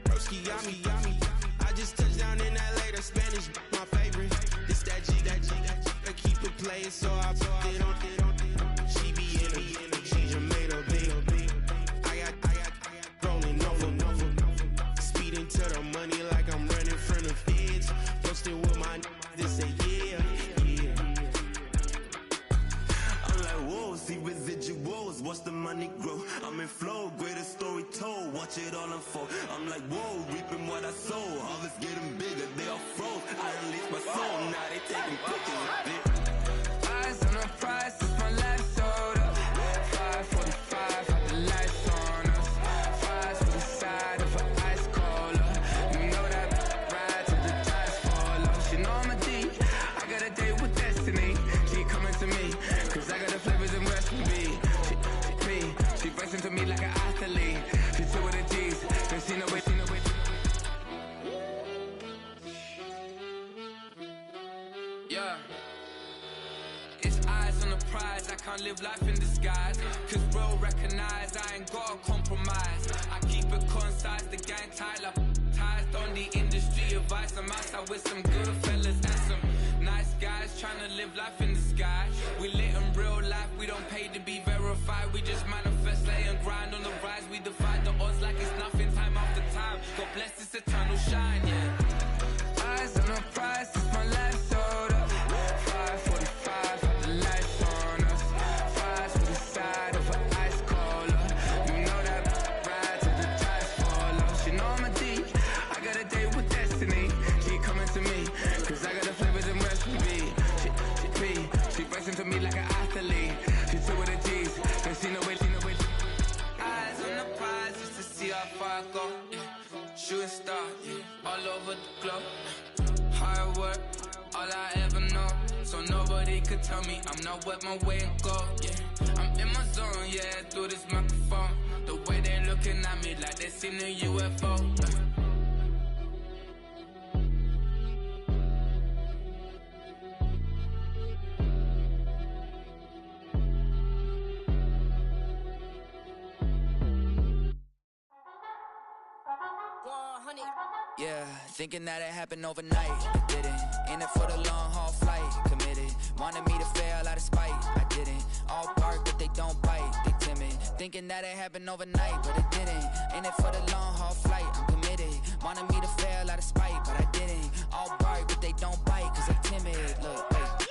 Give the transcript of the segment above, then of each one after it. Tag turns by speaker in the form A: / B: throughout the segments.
A: Broski got me. I just touched down in LA, the Spanish, my favorite. This that G, I keep it playing, so I put it on. She be in it, she just made a big. I got rolling over. Speeding to the money like I'm running from the feds. Posted with my this say yeah.
B: I'm like, whoa, see residuals, watch the money grow. I'm in flow, greatest story told, watch it all unfold. I'm like, whoa, reaping what I sow. Harvest getting bigger, they all froze. I unleashed my soul, now they taking pictures of it.
C: Eyes on the prize, it's my life sold up. 5:45, had the lights on us. Fries for the side of an ice cola. You know that ride till the tires fall off. She know I'm a D, I got a date with destiny. She coming to me, cause I got the flavors and recipe. She racing to me like an athlete. She two with the G's, cause she know it. Yeah. It's eyes on the prize, I can't live life in disguise. Cause real recognize I ain't gotta compromise. I keep it concise, the gang tied up. Ties on the industry advice. I'm outside with some good fellas and some nice guys trying to live life in the sky. We lit in real life, we don't pay to be verified. We just manifest, lay and grind on the rise. We defy the odds like it's nothing, time after time. God bless this eternal shine, yeah. Eyes on the prize, it's my life sold up. 5:45, had the lights on us. Fries for the side of an ice cola. You know that ride till the tires fall off. She know I'm a D, I got a date with destiny. She coming to me, cause I got the flavors and recipe. She racing to me like an athlete. She two with the G's, cause she know it. Eyes on the prize just to see how far I go. Yeah. Shooting star, yeah. All over the globe. Hard work, all I ever know. So nobody could tell me I'm not wet my way and go. Yeah, I'm in my zone, yeah, through this microphone. The way they looking at me like they seen a UFO.
D: Yeah, thinking that it happened overnight, it didn't. In it for the long haul flight, committed. Wanted me to fail out of spite, I didn't. All bark but they don't bite, they timid. Thinking that it happened overnight, but it didn't. In it for the long haul flight, I'm committed. Wanted me to fail out of spite, but I didn't. All bark but they don't bite, cause I'm timid. Look, hey.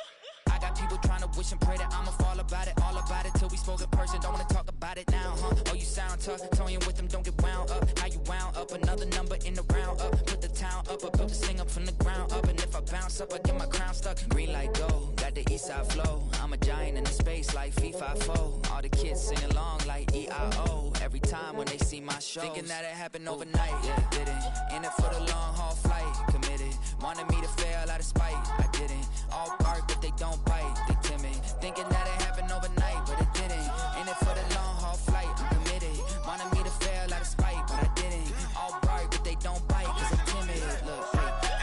D: I got people trying to wish and pray that I'ma fall about it, all about it till we spoke in person. Don't wanna talk about it now, huh? Oh, you sound tough, toying with them, don't get wound up. How you wound up? Another number in the round up. Put the town up, I built this thing up from the ground up. And if I bounce up, I get my crown stuck. Green light go, got the east side flow. I'm a giant in the space like FIFA4. All the kids sing along like EIO. Every time when they see my show, thinking that it happened overnight, yeah, it didn't. In it for the long haul flight, committed. Wanted me to fail out of spite, I didn't. All bark but they don't bite, they timid. Thinking that it happened overnight, but it didn't. In it for the long haul flight, I'm committed. Wanted me to fail out of spite, but I didn't. All bark but they don't bite, cause I'm timid. Look,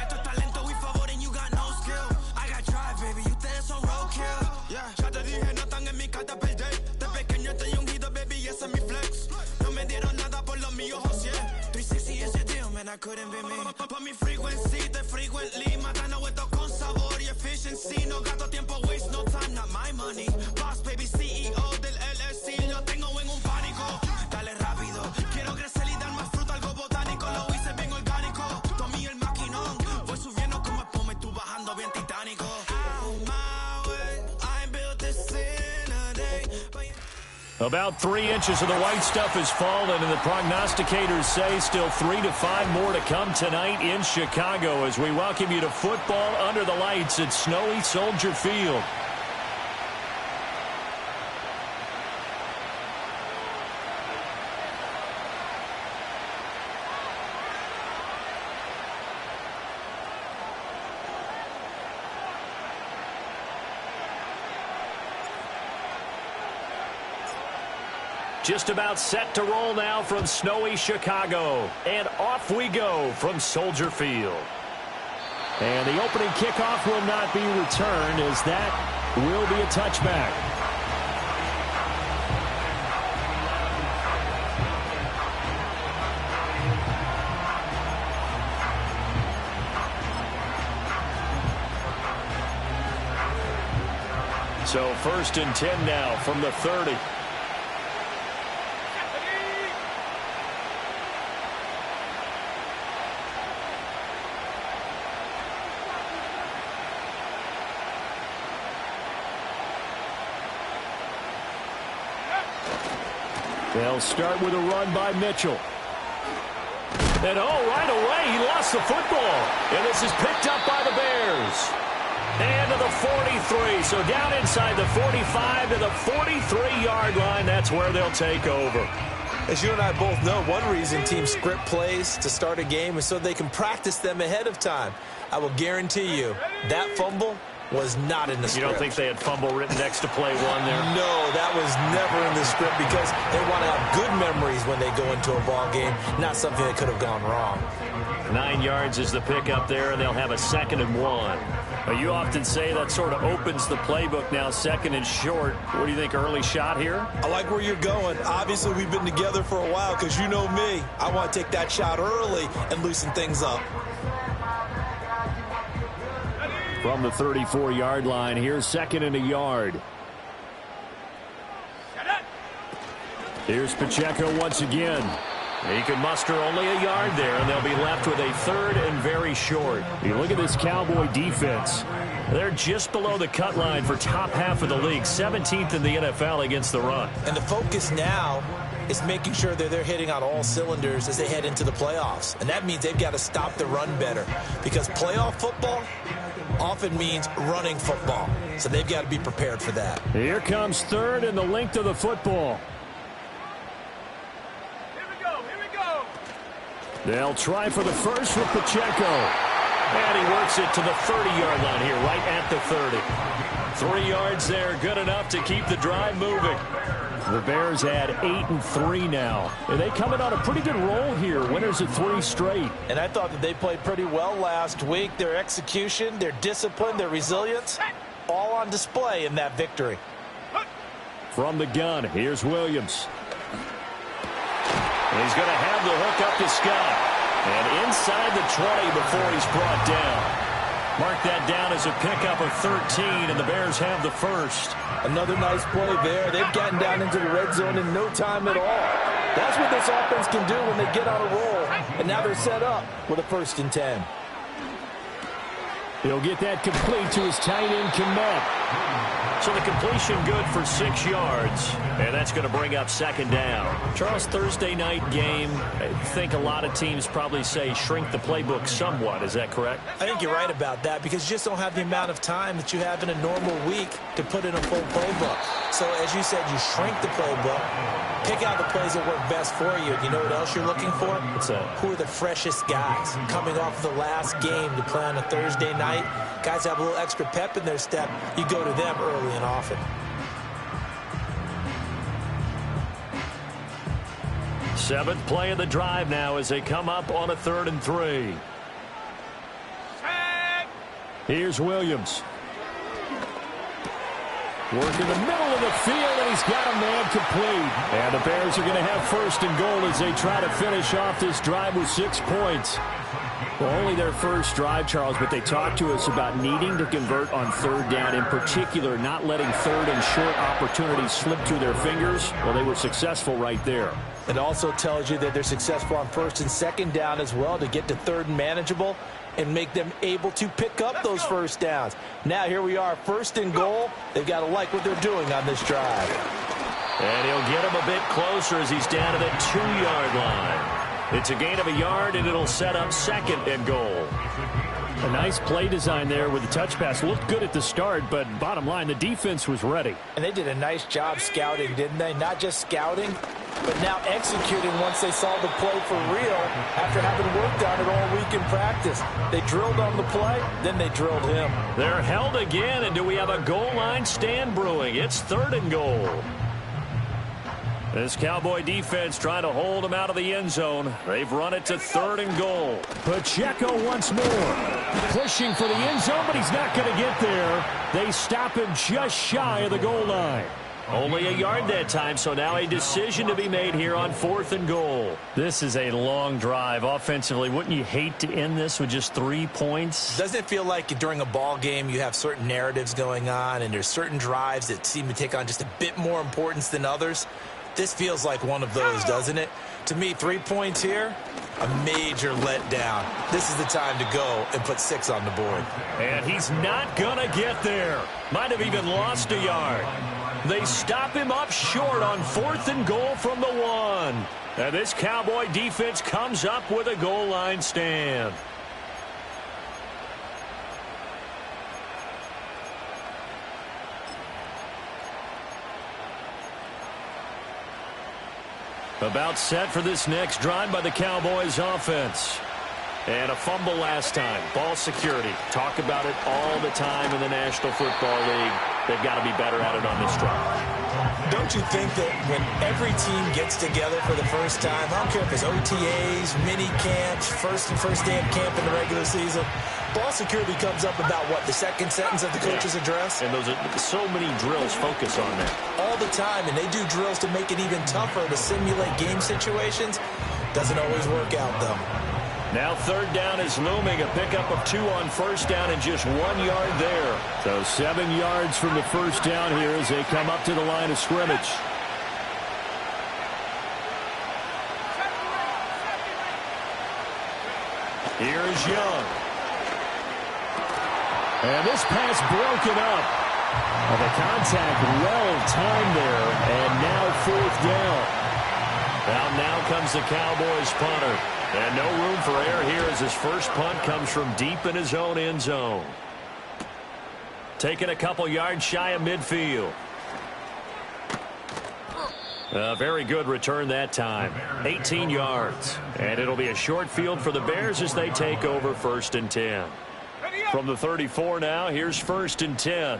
B: Esto es talento with favor and you got no skill. I got drive, baby, ustedes son roadkill. Yeah, ya te dije, no están en mi carta perder. De pequeño estoy ungido, baby, ese es mi flex. No me dieron nada por los míos, José. 360 ese deal, man, I couldn't be me. Pa' mi frequency, te frequently. Matando esto con sabor y efficiency. No gasto tiempo, waste no time, not my money. Boss, baby, CEO del LLC. Lo tengo en un pánico. Dale rápido, quiero crecer y dar más fruto, algo botánico. Lo hice bien orgánico. Tomé el maquinón. Voy subiendo como espuma y tú bajando bien titánico.
E: About 3 inches of the white stuff has fallen, and the prognosticators say still 3 to 5 more to come tonight in Chicago as we welcome you to football under the lights at snowy Soldier Field. Just about set to roll now from snowy Chicago. And off we go from Soldier Field. And the opening kickoff will not be returned, as that will be a touchback. So 1st and 10 now from the 30. They'll start with a run by Mitchell. And right away he lost the football. And this is picked up by the Bears. And to the 43. So down inside the 45 to the 43-yard line. That's where they'll take over.
F: As you and I both know, one reason teams script plays to start a game is so they can practice them ahead of time. I will guarantee you that fumble was not in the script.
E: You don't think they had fumble written next to play one there?
F: No, that was never in the script because they want to have good memories when they go into a ball game, not something that could have gone wrong.
E: 9 yards is the pickup there, and they'll have a 2nd and 1. You often say that sort of opens the playbook now, 2nd and short. What do you think, early shot here?
F: I like where you're going. Obviously, we've been together for a while because you know me. I want to take that shot early and loosen things up.
E: From the 34-yard line, here's 2nd and a yard. Here's Pacheco once again. He can muster only a yard there, and they'll be left with a 3rd and very short. You look at this Cowboy defense. They're just below the cut line for top half of the league, 17th in the NFL against the run.
F: And the focus now is making sure that they're hitting on all cylinders as they head into the playoffs. And that means they've got to stop the run better because playoff football often means running football. So they've got to be prepared for that.
E: Here comes 3rd and the length of the football. They'll try for the first with Pacheco. And he works it to the 30-yard line here, right at the 30. 3 yards there, good enough to keep the drive moving. The Bears had 8-3 now. And they coming on a pretty good roll here. Winners of 3 straight.
F: And I thought that they played pretty well last week. Their execution, their discipline, their resilience, all on display in that victory.
E: From the gun, here's Williams. He's going to have the hook up to Scott. And inside the 20 before he's brought down. Mark that down as a pickup of 13, and the Bears have the first.
F: Another nice play there. They've gotten down into the red zone in no time at all. That's what this offense can do when they get on a roll. And now they're set up with a 1st and 10.
E: He'll get that complete to his tight end, Kmet. So the completion good for 6 yards, and that's going to bring up 2nd down. Charles, Thursday night game, I think a lot of teams probably say shrink the playbook somewhat. Is that correct?
F: I think you're right about that because you just don't have the amount of time that you have in a normal week to put in a full playbook. So as you said, you shrink the playbook, pick out the plays that work best for you. You know what else you're looking for?
E: What's that?
F: Who are the freshest guys coming off the last game to play on a Thursday night? Guys have a little extra pep in their step. You go to them early and often.
E: 7th play of the drive now as they come up on a 3rd and 3. Here's Williams. Work in the middle of the field, and he's got a man complete. And the Bears are going to have 1st and goal as they try to finish off this drive with 6 points. Well, only their first drive, Charles, but they talked to us about needing to convert on 3rd down, in particular not letting 3rd and short opportunities slip through their fingers. Well, they were successful right there.
F: It also tells you that they're successful on 1st and 2nd down as well to get to 3rd and manageable and make them able to pick up those 1st downs. Now here we are, 1st and goal. They've got to like what they're doing on this drive.
E: And he'll get him a bit closer as he's down to the 2-yard line. It's a gain of a yard, and it'll set up 2nd and goal. A nice play design there with the touch pass. Looked good at the start, but bottom line, the defense was ready.
F: And they did a nice job scouting, didn't they? Not just scouting, but now executing once they saw the play for real after having worked on it all week in practice. They drilled on the play, then they drilled him.
E: They're held again, and do we have a goal line stand brewing? It's 3rd and goal. This Cowboy defense trying to hold him out of the end zone. They've run it to 3rd and goal. Pacheco once more. Pushing for the end zone, but he's not going to get there. They stop him just shy of the goal line. Only a yard that time, so now a decision to be made here on 4th and goal. This is a long drive offensively. Wouldn't you hate to end this with just 3 points?
F: Doesn't it feel like during a ball game you have certain narratives going on and there's certain drives that seem to take on just a bit more importance than others? This feels like one of those, doesn't it? To me, 3 points here, a major letdown. This is the time to go and put 6 on the board.
E: And he's not going to get there. Might have even lost a yard. They stop him up short on 4th and goal from the 1. And this Cowboy defense comes up with a goal line stand. About set for this next drive by the Cowboys offense. And a fumble last time. Ball security. Talk about it all the time in the National Football League. They've got to be better at it on this drive.
F: Don't you think that when every team gets together for the first time, I don't care if it's OTAs, mini camps, first day of camp in the regular season, ball security comes up about, what, the second sentence of the coach's address?
E: And those are so many drills focus on that.
F: All the time, and they do drills to make it even tougher to simulate game situations. Doesn't always work out, though.
E: Now 3rd down is looming. A pickup of 2 on 1st down and just 1 yard there. So 7 yards from the 1st down here as they come up to the line of scrimmage. Here's Young. And this pass broken up. The contact well-timed there. And now 4th down. Now comes the Cowboys punter. And no room for error here as his first punt comes from deep in his own end zone. Taking a couple yards shy of midfield. A very good return that time. 18 yards. And it'll be a short field for the Bears as they take over 1st and 10. From the 34 now, here's 1st and 10.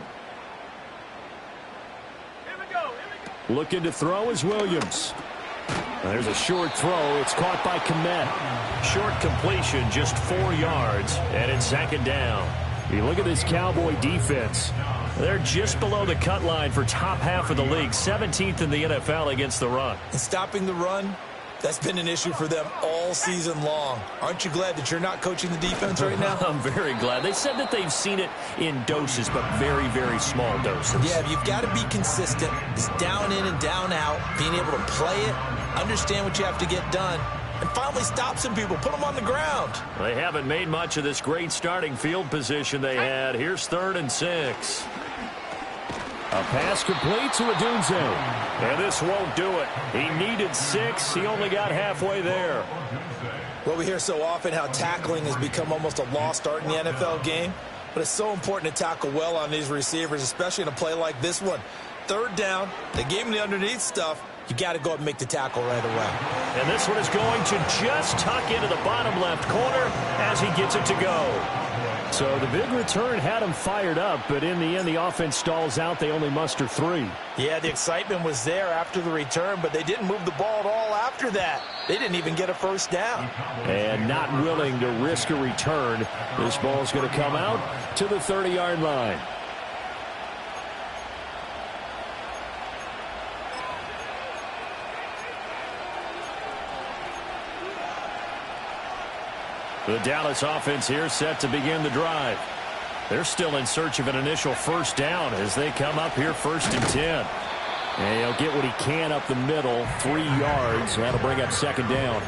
E: Looking to throw is Williams. There's a short throw. It's caught by Kmet. Short completion, just 4 yards, and it's 2nd down. You look at this Cowboy defense. They're just below the cut line for top half of the league, 17th in the NFL against the run.
F: And stopping the run, that's been an issue for them all season long. Aren't you glad that you're not coaching the defense right now?
E: I'm very glad. They said that they've seen it in doses, but very, very small doses.
F: Yeah, you've got to be consistent. It's down in and down out, being able to play it, understand what you have to get done, and finally stop some people, put them on the ground.
E: They haven't made much of this great starting field position they had. Here's 3rd and 6. A pass complete to Odunze. And this won't do it. He needed 6. He only got halfway there.
F: Well, we hear so often how tackling has become almost a lost art in the NFL game. But it's so important to tackle well on these receivers, especially in a play like this one. 3rd down, they gave him the underneath stuff. You got to go up and make the tackle right away.
E: And this one is going to just tuck into the bottom left corner as he gets it to go. So the big return had him fired up, but in the end, the offense stalls out. They only muster 3.
F: Yeah, the excitement was there after the return, but they didn't move the ball at all after that. They didn't even get a 1st down.
E: And not willing to risk a return. This ball's going to come out to the 30-yard line. The Dallas offense here set to begin the drive. They're still in search of an initial 1st down as they come up here 1st and 10. And he'll get what he can up the middle, 3 yards. That'll bring up 2nd down.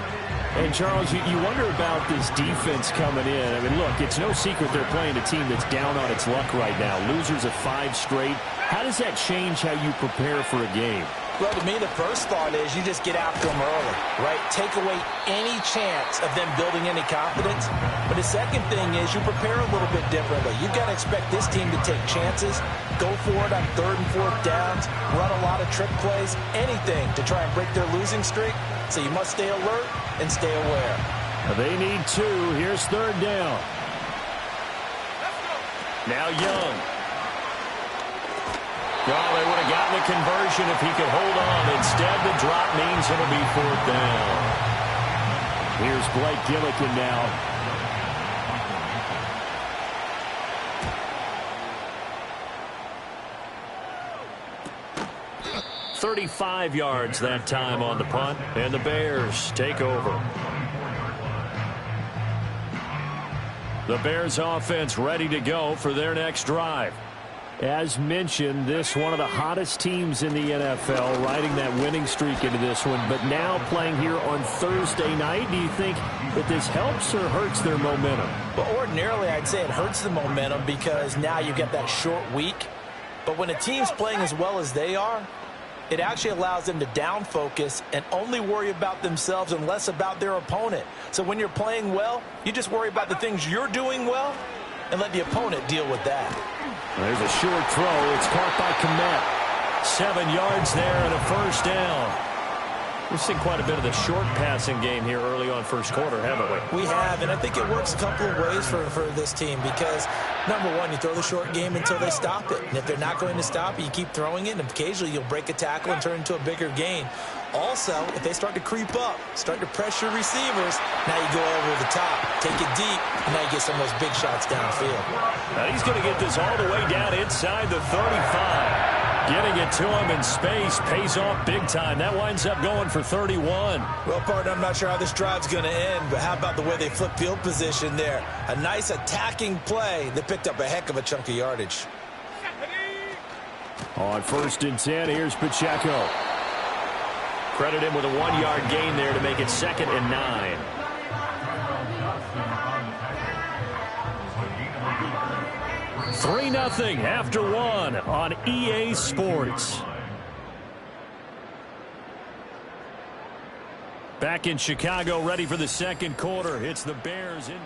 E: And, Charles, you wonder about this defense coming in. I mean, look, it's no secret they're playing a team that's down on its luck right now. Losers of 5 straight. How does that change how you prepare for a game?
F: Well, to me, the first thought is you just get after them early, right? Take away any chance of them building any confidence. But the second thing is you prepare a little bit differently. You've got to expect this team to take chances, go for it on 3rd and 4th downs, run a lot of trick plays, anything to try and break their losing streak. So you must stay alert and stay aware.
E: They need 2. Here's 3rd down. Now Young. Well, they would have gotten the conversion if he could hold on. Instead, the drop means it'll be 4th down. Here's Blake Gillikin now. 35 yards that time on the punt, and the Bears take over. The Bears offense ready to go for their next drive. As mentioned, this one of the hottest teams in the NFL, riding that winning streak into this one, but now playing here on Thursday night. Do you think that this helps or hurts their momentum?
F: Well, ordinarily, I'd say it hurts the momentum because now you get that short week. But when a team's playing as well as they are, it actually allows them to down focus and only worry about themselves and less about their opponent. So when you're playing well, you just worry about the things you're doing well and let the opponent deal with that.
E: There's a short throw. It's caught by Kmet. 7 yards there and a first down. We've seen quite a bit of the short passing game here early on first quarter, haven't we?
F: We have, and I think it works a couple of ways for this team because, number one, you throw the short game until they stop it. And if they're not going to stop it, you keep throwing it, and occasionally you'll break a tackle and turn into a bigger gain. Also, if they start to creep up, start to pressure receivers, now you go over the top, take it deep, and now you get some of those big shots downfield.
E: Now he's going to get this all the way down inside the 35. Getting it to him in space pays off big time. That winds up going for 31.
F: Well, partner, I'm not sure how this drive's going to end, but how about the way they flip field position there? A nice attacking play. They picked up a heck of a chunk of yardage.
E: On 1st and 10, here's Pacheco. Credit him with a 1-yard gain there to make it 2nd and 9. $3-0 after 1 on EA Sports. Back in Chicago, ready for the second quarter. It's the Bears in.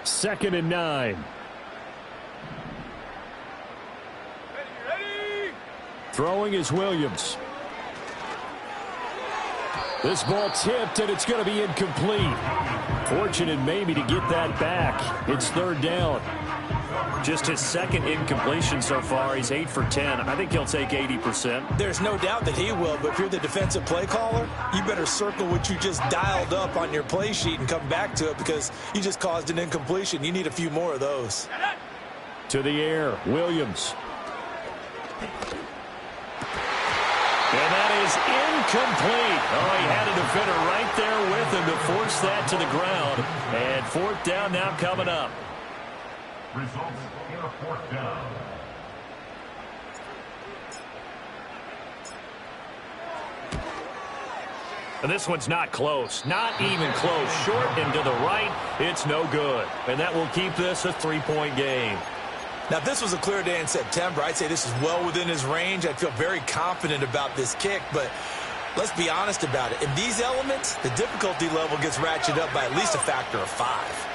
E: 2nd and 9. Throwing is Williams. This ball tipped, and it's going to be incomplete. Fortunate maybe to get that back. It's 3rd down. Just his 2nd incompletion so far. He's 8 for 10. I think he'll take 80%.
F: There's no doubt that he will, but if you're the defensive play caller, you better circle what you just dialed up on your play sheet and come back to it because you just caused an incompletion. You need a few more of those.
E: To the air, Williams. And that is incomplete. Oh, he had a defender right there with him to force that to the ground. And 4th down now coming up.
G: Results in a 4th down.
E: And this one's not close. Not even close. Short and to the right. It's no good. And that will keep this a 3-point game.
F: Now, if this was a clear day in September, I'd say this is well within his range. I'd feel very confident about this kick, but let's be honest about it. In these elements, the difficulty level gets ratcheted up by at least a factor of 5.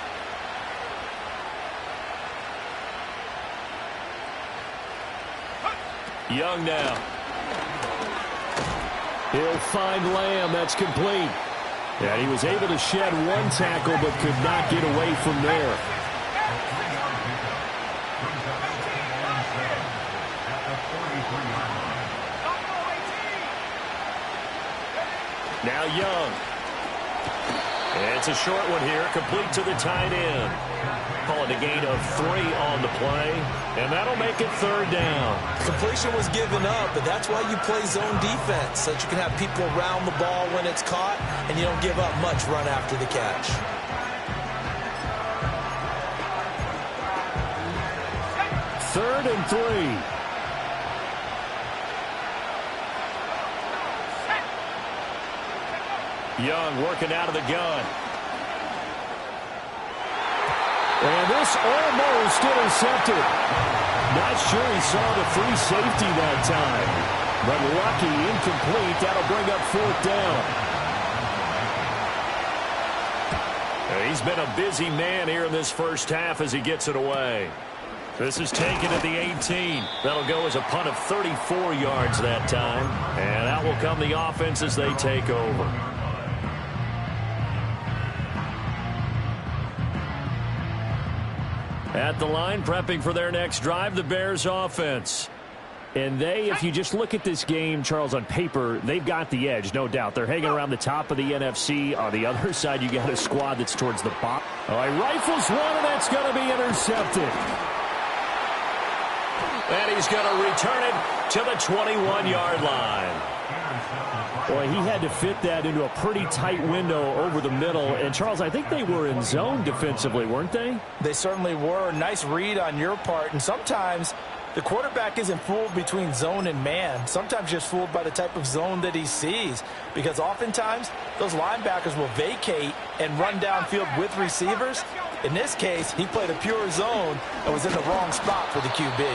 E: Young now. He'll find Lamb. That's complete. And he was able to shed 1 tackle but could not get away from there. Now Young. It's a short one here, complete to the tight end. Call it a gain of 3 on the play, and that'll make it 3rd down.
F: Completion was given up, but that's why you play zone defense, so that you can have people around the ball when it's caught, and you don't give up much run after the catch.
E: Third and 3. Young working out of the gun. And this almost intercepted. Not sure he saw the free safety that time. But lucky, incomplete. That'll bring up 4th down. He's been a busy man here in this first half as he gets it away. This is taken at the 18. That'll go as a punt of 34 yards that time. And out will come the offense as they take over. At the line, prepping for their next drive, the Bears offense. And they, if you just look at this game, Charles, on paper, they've got the edge, no doubt. They're hanging around the top of the NFC. On the other side, you got a squad that's towards the bottom. All right, rifles one, and that's going to be intercepted. And he's going to return it to the 21-yard line.
H: Boy, he had to fit that into a pretty tight window over the middle. And, Charles, I think they were in zone defensively, weren't they?
F: They certainly were. Nice read on your part. And sometimes the quarterback isn't fooled between zone and man. Sometimes just fooled by the type of zone that he sees. Because oftentimes, those linebackers will vacate and run downfield with receivers. In this case, he played a pure zone and was in the wrong spot for the QB.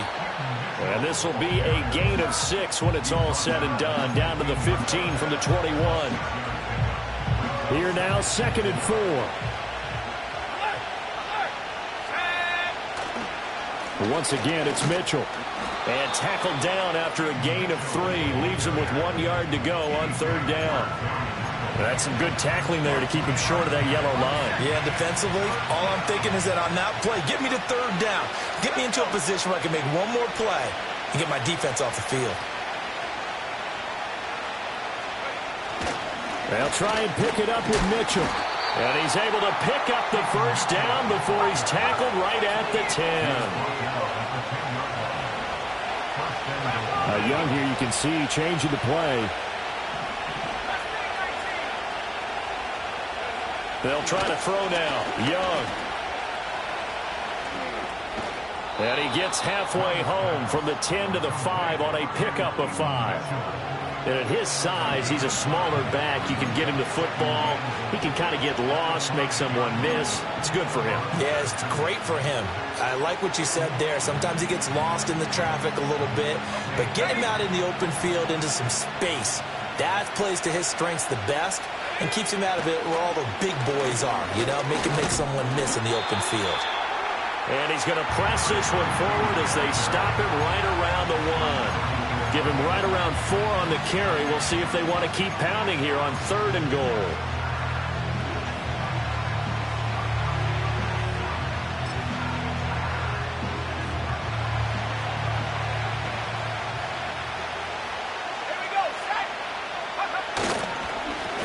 E: And this will be a gain of 6 when it's all said and done. Down to the 15 from the 21.
H: Here now, 2nd and 4. Once again, it's Mitchell.
E: And tackled down after a gain of 3. Leaves him with 1 yard to go on 3rd down. That's some good tackling there to keep him short of that yellow line.
F: Yeah, defensively, all I'm thinking is that on that play, get me to 3rd down. Get me into a position where I can make one more play and get my defense off the field.
H: They'll try and pick it up with Mitchell.
E: And he's able to pick up the 1st down before he's tackled right at the 10.
H: Young here, you can see changing the play.
E: They'll try to throw now. Young. And he gets halfway home from the 10 to the 5 on a pickup of 5. And at his size, he's a smaller back. You can get him to football. He can kind of get lost, make someone miss. It's good for him.
F: Yeah, it's great for him. I like what you said there. Sometimes he gets lost in the traffic a little bit. But get him out in the open field into some space. That plays to his strengths the best and keeps him out of it where all the big boys are. You know, make him make someone miss in the open field.
E: And he's going to press this one forward as they stop him right around the 1. Give him right around 4 on the carry. We'll see if they want to keep pounding here on 3rd and goal.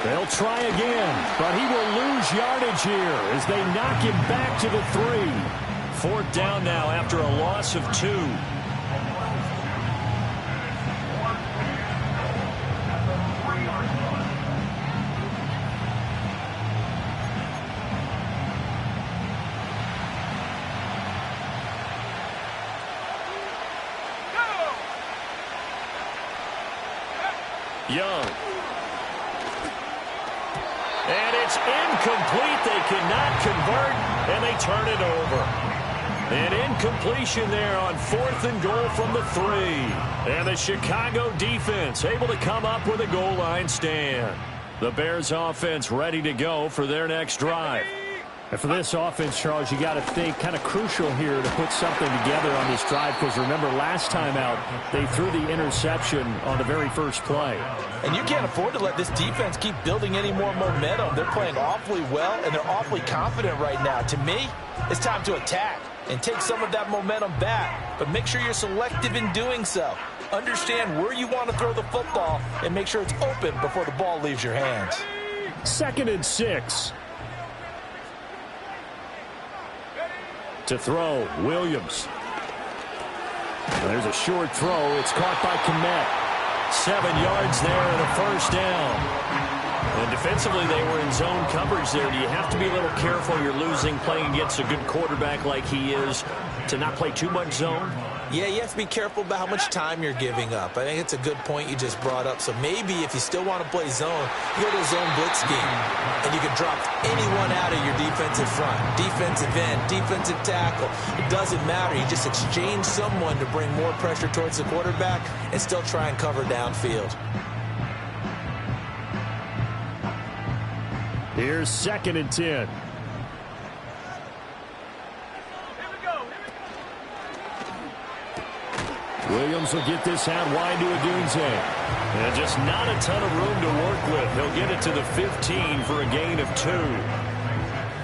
H: They'll try again, but he will lose yardage here as they knock him back to the 3.
E: 4th down now after a loss of 2. Young. And it's incomplete. They cannot convert, and they turn it over. An incompletion there on 4th and goal from the 3. And the Chicago defense able to come up with a goal line stand. The Bears offense ready to go for their next drive.
H: And for this offense, Charles, you got to think kind of crucial here to put something together on this drive because remember last time out they threw the interception on the very first play.
F: And you can't afford to let this defense keep building any more momentum. They're playing awfully well and they're awfully confident right now. To me, it's time to attack and take some of that momentum back. But make sure you're selective in doing so. Understand where you want to throw the football and make sure it's open before the ball leaves your hands.
H: 2nd and 6. To throw, Williams. There's a short throw. It's caught by Kmet.
E: 7 yards there and a 1st down. And defensively, they were in zone coverage there. Do you have to be a little careful? You're losing, playing against a good quarterback like he is, to not play too much zone?
F: Yeah, you have to be careful about how much time you're giving up. I think it's a good point you just brought up. So maybe if you still want to play zone, you go to a zone blitz scheme, and you can drop anyone out of your defensive front. Defensive end, defensive tackle. It doesn't matter. You just exchange someone to bring more pressure towards the quarterback and still try and cover downfield.
H: Here's 2nd and 10. Williams will get this out wide to Odunze.
E: And just not a ton of room to work with. He'll get it to the 15 for a gain of 2.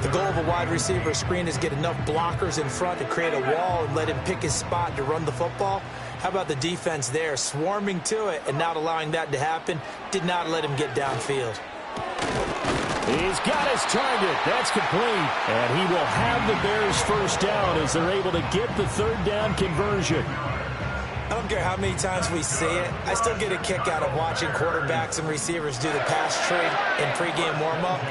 F: The goal of a wide receiver screen is get enough blockers in front to create a wall and let him pick his spot to run the football. How about the defense there, swarming to it and not allowing that to happen? Did not let him get downfield.
H: He's got his target. That's complete. And he will have the Bears 1st down as they're able to get the 3rd down conversion.
F: don't care how many times we see it, I still get a kick out of watching quarterbacks and receivers do the pass tree in pregame warm-up.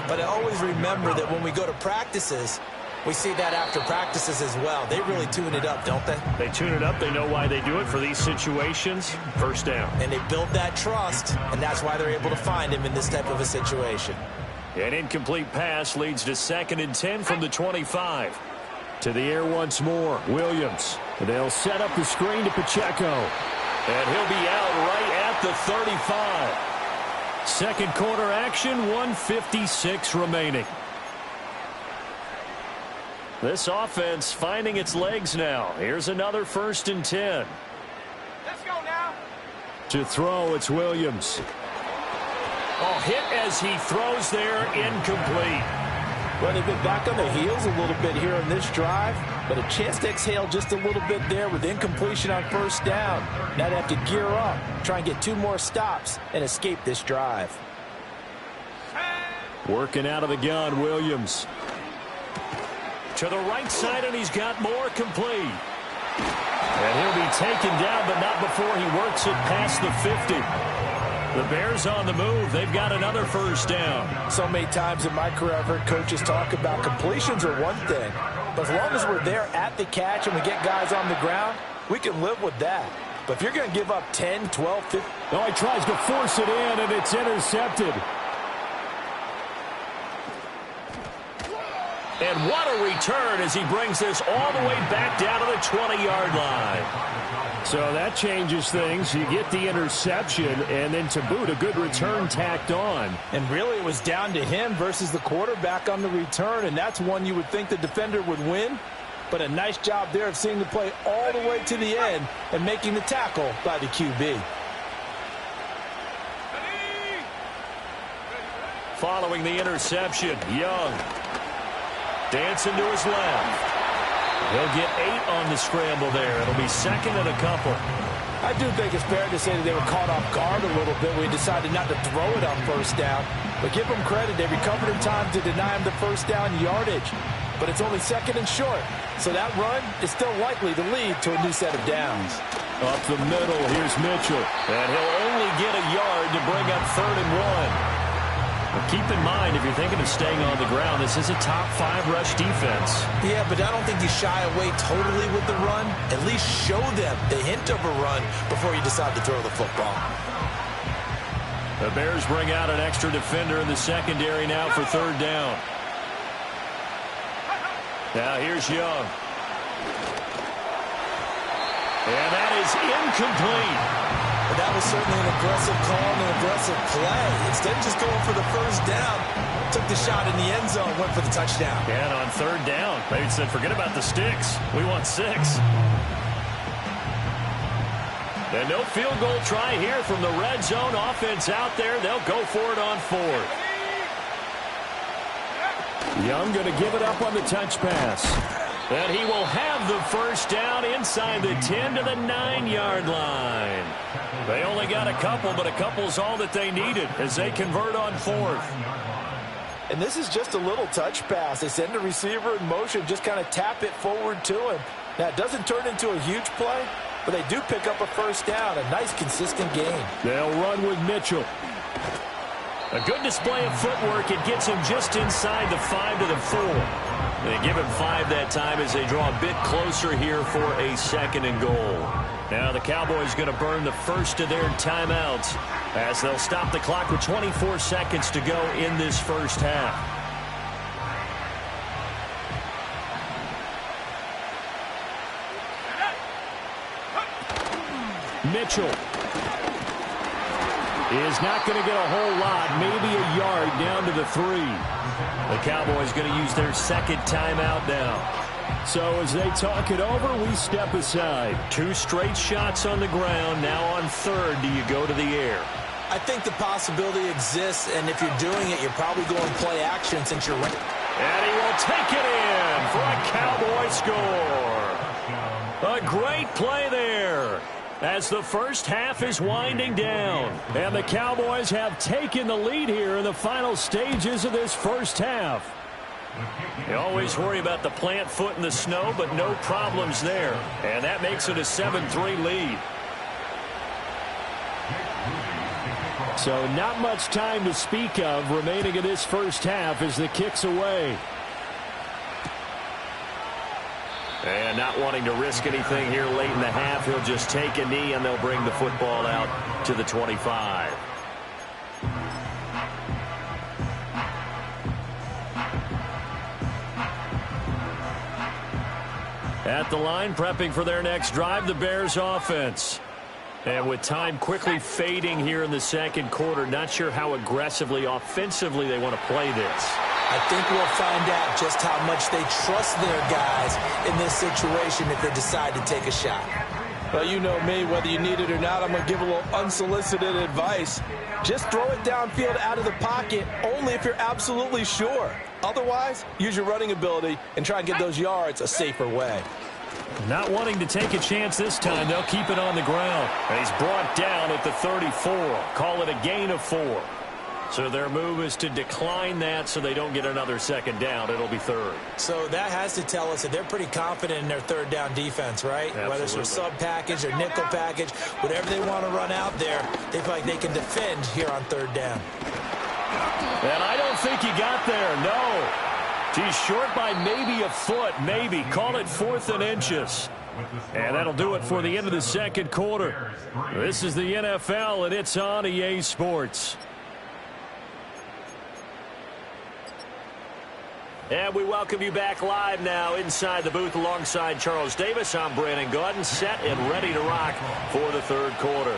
F: But I always remember that when we go to practices, we see that after practices as well. They really tune it up, don't they?
E: They tune it up. They know why they do it for these situations. First down.
F: And they build that trust, and that's why they're able to find him in this type of a situation.
E: An incomplete pass leads to 2nd and 10 from the 25. To the air once more. Williams. They'll set up the screen to Pacheco. And he'll be out right at the 35. Second quarter action, 1:56 remaining. This offense finding its legs now. Here's another 1st and 10.
B: Let's go now.
E: To throw, it's Williams. Oh, hit as he throws there, incomplete.
F: Well, they've been back on their heels a little bit here on this drive, but a chance to exhale just a little bit there with incompletion on first down. Now they have to gear up, try and get 2 more stops, and escape this drive.
E: Working out of the gun, Williams. To the right side, and he's got more complete. And he'll be taken down, but not before he works it past the 50. The Bears on the move. They've got another first down.
F: So many times in my career, I've heard coaches talk about completions are one thing. But as long as we're there at the catch and we get guys on the ground, we can live with that. But if you're going to give up 10, 12, 15...
H: Oh, he tries to force it in, and it's intercepted.
E: And what a return as he brings this all the way back down to the 20-yard line.
H: So that changes things. You get the interception, and then to boot, a good return tacked on.
F: And really, it was down to him versus the quarterback on the return, and that's one you would think the defender would win. But a nice job there of seeing the play all the way to the end and making the tackle by the QB.
E: Following the interception, Young dancing to his left. He'll get 8 on the scramble there. It'll be 2nd and a couple.
F: I do think it's fair to say that they were caught off guard a little bit when he decided not to throw it on first down. But give them credit. They recovered in time to deny him the first down yardage. But it's only 2nd and short. So that run is still likely to lead to a new set of downs.
E: Up the middle, here's Mitchell. And he'll only get a yard to bring up 3rd and 1. But keep in mind, if you're thinking of staying on the ground, this is a top 5 rush defense.
F: Yeah, but I don't think you shy away totally with the run. At least show them the hint of a run before you decide to throw the football.
E: The Bears bring out an extra defender in the secondary now for 3rd down. Now here's Young. And that is incomplete.
F: But that was certainly an aggressive call and an aggressive play. Instead of just going for the first down, took the shot in the end zone, went for the touchdown.
E: And on 3rd down, they said, forget about the sticks. We want 6. And no field goal try here from the red zone. Offense out there. They'll go for it on 4th.
H: Young going to give it up on the touch pass.
E: And he will have the first down inside the 10 to the 9-yard line. They only got a couple, but a couple's all that they needed as they convert on 4th.
F: And this is just a little touch pass. They send the receiver in motion, just kind of tap it forward to him. Now, it doesn't turn into a huge play, but they do pick up a first down. A nice, consistent game.
H: They'll run with Mitchell.
E: A good display of footwork. It gets him just inside the 5 to the 4. They give him 5 that time as they draw a bit closer here for a 2nd and goal. Now the Cowboys going to burn the first of their timeouts as they'll stop the clock with 24 seconds to go in this first half.
H: Mitchell is not going to get a whole lot, maybe a yard down to the 3.
E: The Cowboys going to use their 2nd timeout now.
H: So as they talk it over, we step aside.
E: 2 straight shots on the ground. Now on 3rd, do you go to the air?
F: I think the possibility exists, and if you're doing it, you're probably going play action since you're...
E: And he will take it in for a Cowboy score. A great play there as the first half is winding down.
H: And the Cowboys have taken the lead here in the final stages of this first half.
E: You always worry about the plant foot in the snow, but no problems there. And that makes it a 7-3 lead.
H: So not much time to speak of remaining in this first half as the kick's away.
E: And not wanting to risk anything here late in the half, he'll just take a knee and they'll bring the football out to the 25. At the line, prepping for their next drive, the Bears offense. And with time quickly fading here in the second quarter, not sure how aggressively, offensively they want to play this.
F: I think we'll find out just how much they trust their guys in this situation if they decide to take a shot.
I: Well, you know me, whether you need it or not, I'm going to give a little unsolicited advice. Just throw it downfield out of the pocket only if you're absolutely sure. Otherwise, use your running ability and try and get those yards a safer way.
E: Not wanting to take a chance this time, they'll keep it on the ground. And he's brought down at the 34. Call it a gain of 4. So their move is to decline that so they don't get another second down. It'll be third.
F: So that has to tell us that they're pretty confident in their third down defense, right?
E: Absolutely.
F: Whether it's their sub package or nickel package, whatever they want to run out there, they feel like they can defend here on third down.
E: And I don't think he got there, no. He's short by maybe a foot, maybe. Call it 4th and inches. And that'll do it for the end of the second quarter. This is the NFL, and it's on EA Sports. And we welcome you back live now inside the booth alongside Charles Davis. I'm Brandon Gaudin, set and ready to rock for the third quarter.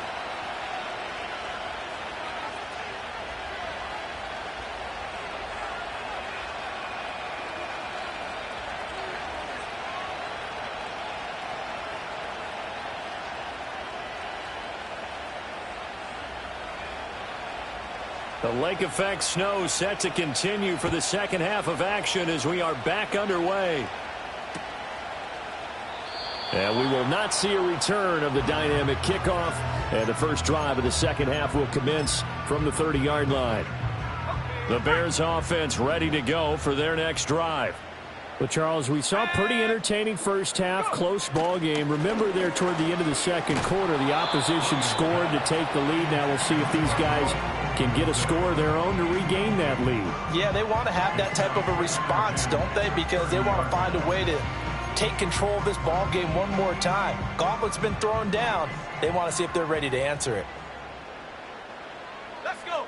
E: The lake effect snow set to continue for the second half of action as we are back underway. And we will not see a return of the dynamic kickoff. And the first drive of the second half will commence from the 30-yard line. The Bears offense ready to go for their next drive.
H: Well, Charles, we saw a pretty entertaining first half, close ball game. Remember there toward the end of the second quarter, the opposition scored to take the lead. Now we'll see if these guys can get a score of their own to regain that lead.
I: Yeah, they want to have that type of a response, don't they? Because they want to find a way to take control of this ball game one more time. Gauntlet's been thrown down. They want to see if they're ready to answer it.
B: Let's go.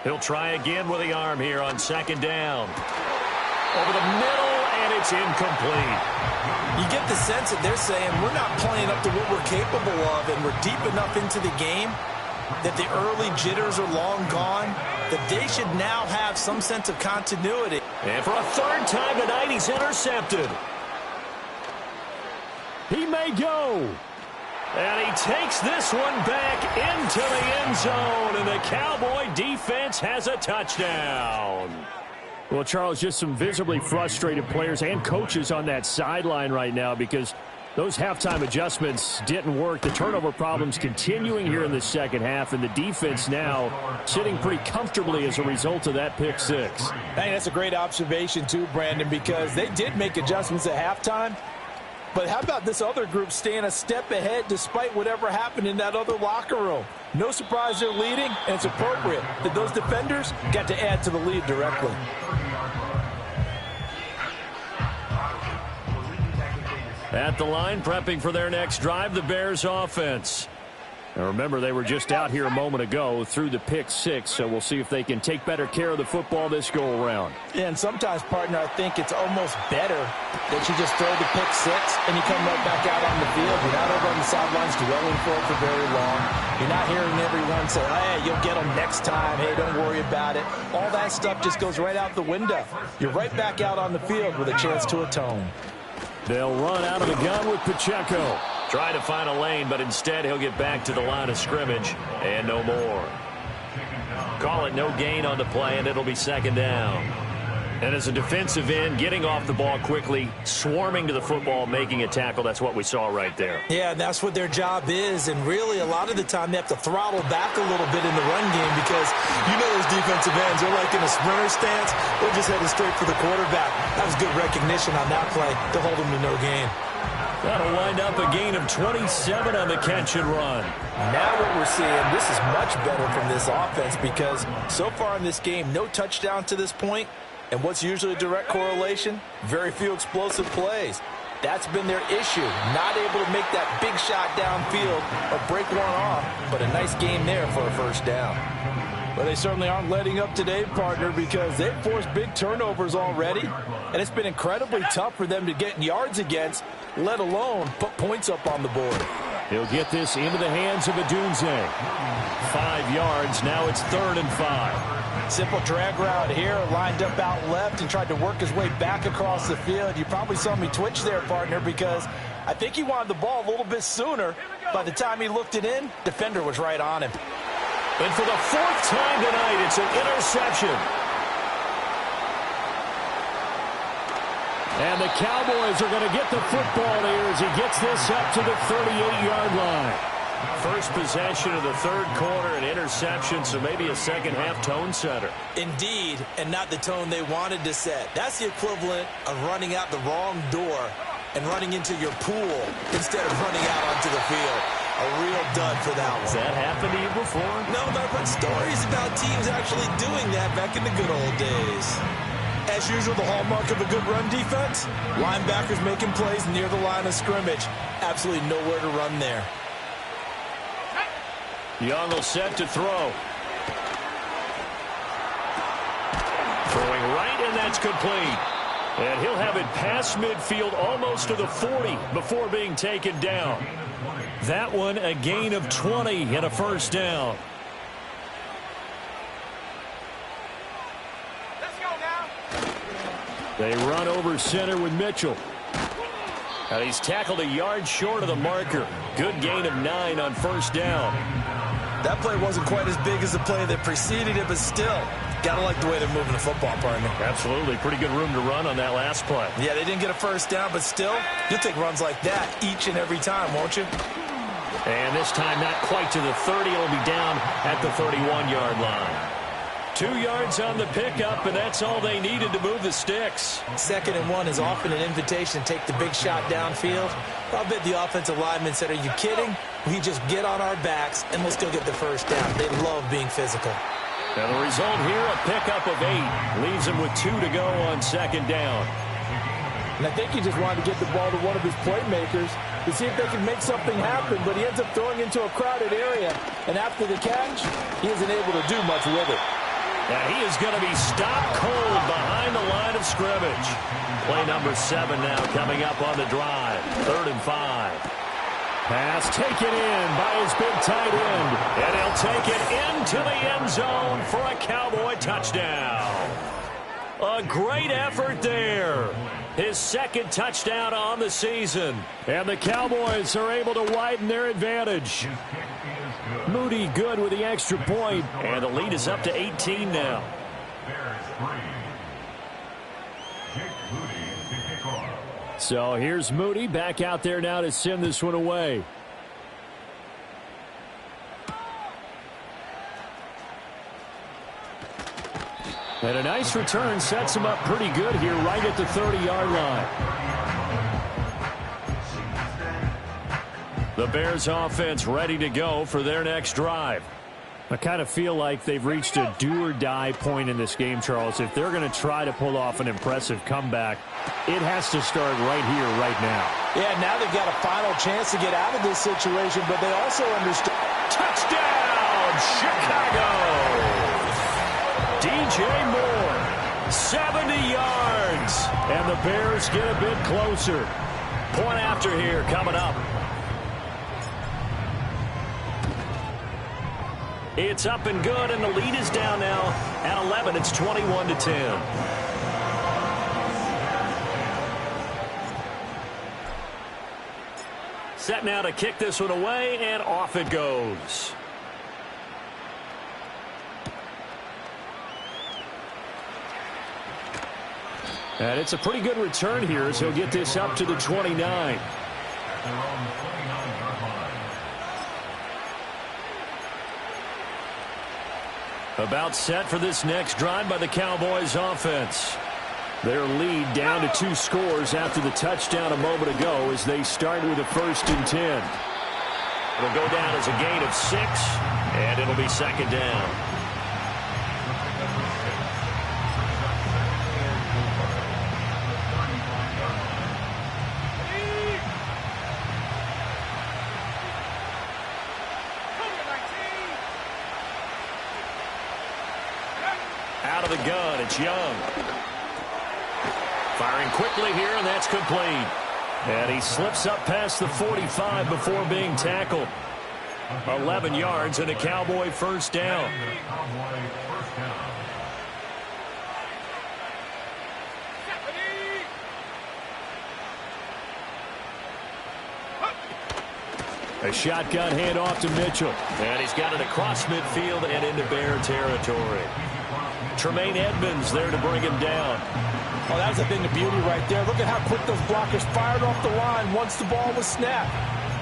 E: He'll try again with the arm here on second down. Over the middle, and it's incomplete.
F: You get the sense that they're saying we're not playing up to what we're capable of, and we're deep enough into the game that the early jitters are long gone, that they should now have some sense of continuity.
E: And for a third time tonight, he's intercepted. He may go. And he takes this one back into the end zone, and the Cowboy defense has a touchdown.
H: Well, Charles, just some visibly frustrated players and coaches on that sideline right now because those halftime adjustments didn't work. The turnover problems continuing here in the second half, and the defense now sitting pretty comfortably as a result of that pick six.
I: I think that's a great observation too, Brandon, because they did make adjustments at halftime. But how about this other group staying a step ahead despite whatever happened in that other locker room? No surprise they're leading, and it's appropriate that those defenders got to add to the lead directly.
E: At the line, prepping for their next drive, the Bears offense. Now remember, they were just out here a moment ago through the pick six, so we'll see if they can take better care of the football this go-around.
I: Yeah, and sometimes, partner, I think it's almost better that you just throw the pick six and you come right back out on the field. You're not over on the sidelines dwelling for it for very long. You're not hearing everyone say, hey, you'll get them next time. Hey, don't worry about it. All that stuff just goes right out the window. You're right back out on the field with a chance to atone.
E: They'll run out of the gun with Pacheco. Try to find a lane, but instead he'll get back to the line of scrimmage and no more. Call it no gain on the play, and it'll be second down. And as a defensive end, getting off the ball quickly, swarming to the football, making a tackle, that's what we saw right there.
F: Yeah, and that's what their job is. And really, a lot of the time, they have to throttle back a little bit in the run game because you know those defensive ends, they're like in a sprinter stance. They're just headed straight for the quarterback. That was good recognition on that play to hold them to no gain.
E: That'll wind up a gain of 27 on the catch and run.
I: Now what we're seeing, this is much better from this offense because so far in this game, no touchdown to this point. And what's usually a direct correlation? Very few explosive plays. That's been their issue. Not able to make that big shot downfield or break one off, but a nice game there for a first down.
F: Well, they certainly aren't letting up today, partner, because they've forced big turnovers already. And it's been incredibly tough for them to get yards against, let alone put points up on the board.
E: He'll get this into the hands of Adunze. 5 yards. Now it's 3rd and 5.
F: Simple drag route here, lined up out left and tried to work his way back across the field. You probably saw me twitch there, partner, because I think he wanted the ball a little bit sooner. By the time he looked it in, defender was right on him.
E: And for the 4th time tonight, it's an interception. And the Cowboys are going to get the football here as he gets this up to the 38-yard line. First possession of the 3rd quarter, an interception, so maybe a second-half tone setter.
F: Indeed, and not the tone they wanted to set. That's the equivalent of running out the wrong door and running into your pool instead of running out onto the field. A real dud for that one.
E: Has that happened to you before?
F: No, but I've heard stories about teams actually doing that back in the good old days. As usual, the hallmark of a good run defense, linebackers making plays near the line of scrimmage. Absolutely nowhere to run there.
E: Young will set to throw. Throwing right, and that's complete. And he'll have it past midfield almost to the 40 before being taken down. That one a gain of 20 and a first down.
B: Let's go now.
E: They run over center with Mitchell. And he's tackled a yard short of the marker. Good gain of 9 on first down.
F: That play wasn't quite as big as the play that preceded it, but still, gotta like the way they're moving the football, partner.
E: Absolutely. Pretty good room to run on that last play.
F: Yeah, they didn't get a first down, but still, you'll take runs like that each and every time, won't you?
E: And this time not quite to the 30. It'll be down at the 31-yard line. 2 yards on the pickup, and that's all they needed to move the sticks.
F: 2nd and 1 is often an invitation to take the big shot downfield. I bet the offensive lineman said, are you kidding? We just get on our backs and let's go get the first down. They love being physical.
E: And the result here, a pickup of 8. Leaves him with 2 to go on 2nd down.
F: And I think he just wanted to get the ball to one of his playmakers to see if they can make something happen, but he ends up throwing into a crowded area. And after the catch, he isn't able to do much with it.
E: And he is going to be stopped cold behind the line of scrimmage. Play number 7 now coming up on the drive. 3rd and 5. Pass taken in by his big tight end. And he'll take it into the end zone for a Cowboy touchdown. A great effort there. His 2nd touchdown on the season. And the Cowboys are able to widen their advantage. Moody good with the extra point, and the lead is up to 18 now. So here's Moody back out there now to send this one away. And a nice return sets him up pretty good here right at the 30-yard line. The Bears offense ready to go for their next drive. I kind of feel like they've reached a do-or-die point in this game, Charles. If they're going to try to pull off an impressive comeback, it has to start right here, right now.
F: Yeah, now they've got a final chance to get out of this situation, but they also understand.
E: Touchdown, Chicago! DJ Moore, 70 yards. And the Bears get a bit closer. Point after here coming up. It's up and good, and the lead is down now at 11. It's 21-10. Set now to kick this one away, and off it goes. And it's a pretty good return here as he'll get this up to the 29. About set for this next drive by the Cowboys offense. Their lead down to 2 scores after the touchdown a moment ago as they start with a 1st and 10. It'll go down as a gain of 6, and it'll be 2nd down. Out of the gun, it's Young. Firing quickly here, and that's complete. And he slips up past the 45 before being tackled. 11 yards and a Cowboy 1st down. A shotgun handoff to Mitchell. And he's got it across midfield and into Bear territory. Tremaine Edmonds there to bring him down.
I: Oh, that was a thing of beauty right there. Look at how quick those blockers fired off the line once the ball was snapped.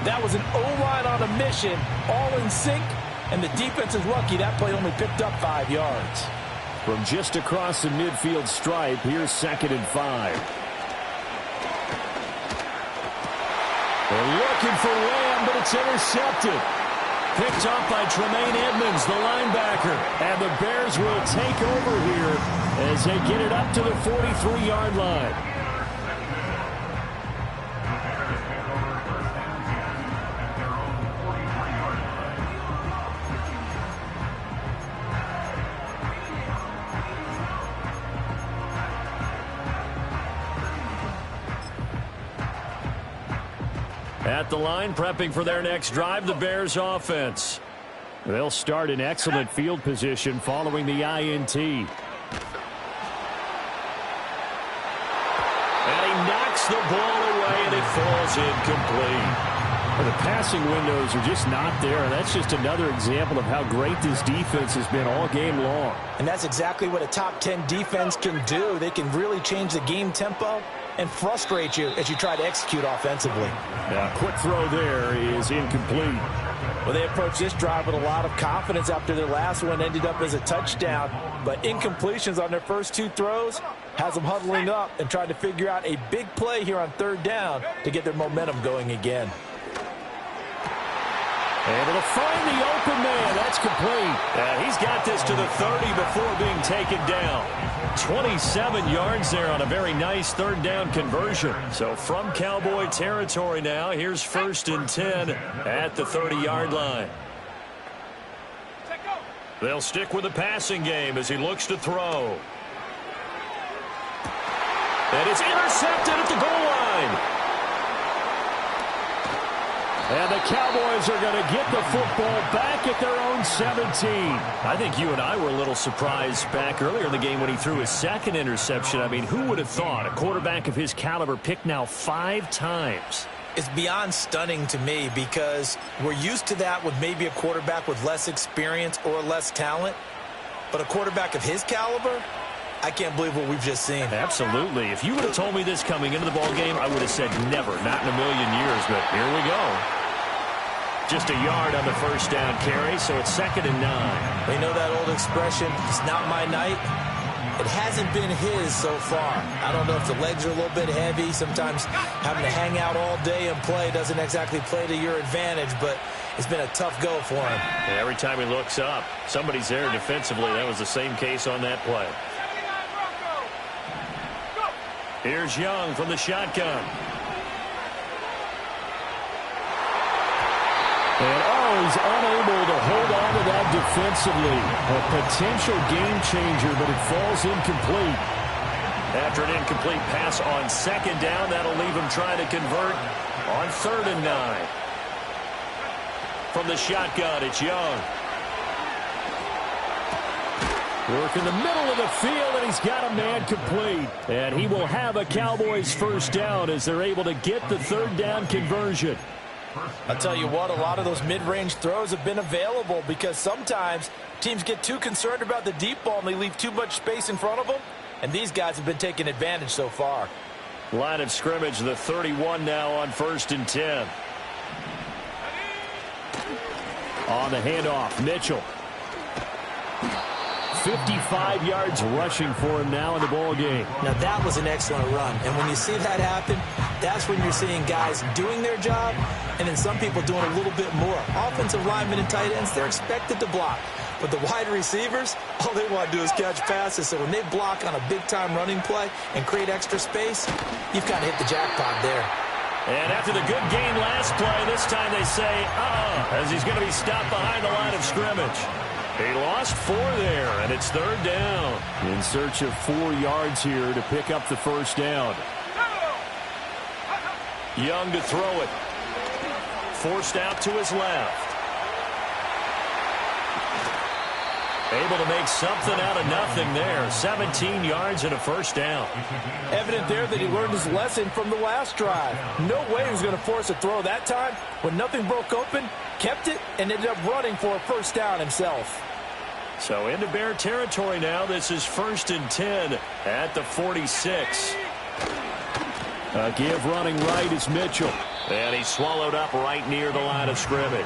I: That was an O-line on a mission, all in sync, and the defense is lucky that play only picked up 5 yards.
H: From just across the midfield stripe, here's 2nd and 5. They're looking for Lamb, but it's intercepted. Picked up by Tremaine Edmonds, the linebacker. And the Bears will take over here as they get it up to the 43-yard line.
E: At the line, prepping for their next drive, the Bears offense.
H: They'll start in excellent field position following the INT.
E: And he knocks the ball away, and it falls incomplete.
H: Well, the passing windows are just not there. That's just another example of how great this defense has been all game long.
I: And that's exactly what a top 10 defense can do. They can really change the game tempo and frustrate you as you try to execute offensively.
H: Yeah, quick throw there is incomplete.
I: Well, they approached this drive with a lot of confidence after their last one ended up as a touchdown. But incompletions on their first 2 throws has them huddling up and trying to figure out a big play here on 3rd down to get their momentum going again.
E: Able to find the open man. That's complete. He's got this to the 30 before being taken down. 27 yards there on a very nice 3rd down conversion. So from Cowboy territory now, here's 1st and 10 at the 30-yard line. They'll stick with the passing game as he looks to throw. And it's intercepted at the goal line.
H: And the Cowboys are going to get the football back at their own 17.
E: I think you and I were a little surprised back earlier in the game when he threw his 2nd interception. I mean, who would have thought a quarterback of his caliber picked now 5 times?
F: It's beyond stunning to me because we're used to that with maybe a quarterback with less experience or less talent. But a quarterback of his caliber, I can't believe what we've just seen.
E: Absolutely. If you would have told me this coming into the ballgame, I would have said never, not in a million years. But here we go. Just a yard on the 1st down carry, so it's 2nd and 9.
F: They know that old expression, it's not my night. It hasn't been his so far. I don't know if the legs are a little bit heavy. Sometimes having to hang out all day and play doesn't exactly play to your advantage, but it's been a tough go for him.
E: And every time he looks up, somebody's there defensively. That was the same case on that play. Here's Young from the shotgun.
H: And he's unable to hold on to that defensively. A potential game changer, but it falls incomplete.
E: After an incomplete pass on 2nd down, that'll leave him trying to convert on 3rd and 9. From the shotgun, it's Young.
H: Work in the middle of the field, and he's got a man complete. And he will have a Cowboys 1st down as they're able to get the 3rd down conversion.
F: I'll tell you what, a lot of those mid-range throws have been available because sometimes teams get too concerned about the deep ball and they leave too much space in front of them.
I: And these guys have been taking advantage so far.
E: Line of scrimmage, the 31 now on 1st and 10. On the handoff, Mitchell. 55 yards rushing for him now in the ball game.
F: Now that was an excellent run. And when you see that happen, that's when you're seeing guys doing their job and then some people doing a little bit more. Offensive linemen and tight ends, they're expected to block. But the wide receivers, all they want to do is catch passes. So when they block on a big-time running play and create extra space, you've kind of hit the jackpot there.
E: And after the good game last play, this time they say, as he's going to be stopped behind the line of scrimmage. He lost 4 there, and it's 3rd down.
H: In search of 4 yards here to pick up the first down.
E: Young to throw it. Forced out to his left. Able to make something out of nothing there. 17 yards and a first down.
I: Evident there that he learned his lesson from the last drive. No way he was going to force a throw that time. When nothing broke open, kept it, and ended up running for a first down himself.
E: So into Bear territory now. This is 1st and 10 at the 46.
H: A give running right is Mitchell.
E: And he's swallowed up right near the line of scrimmage.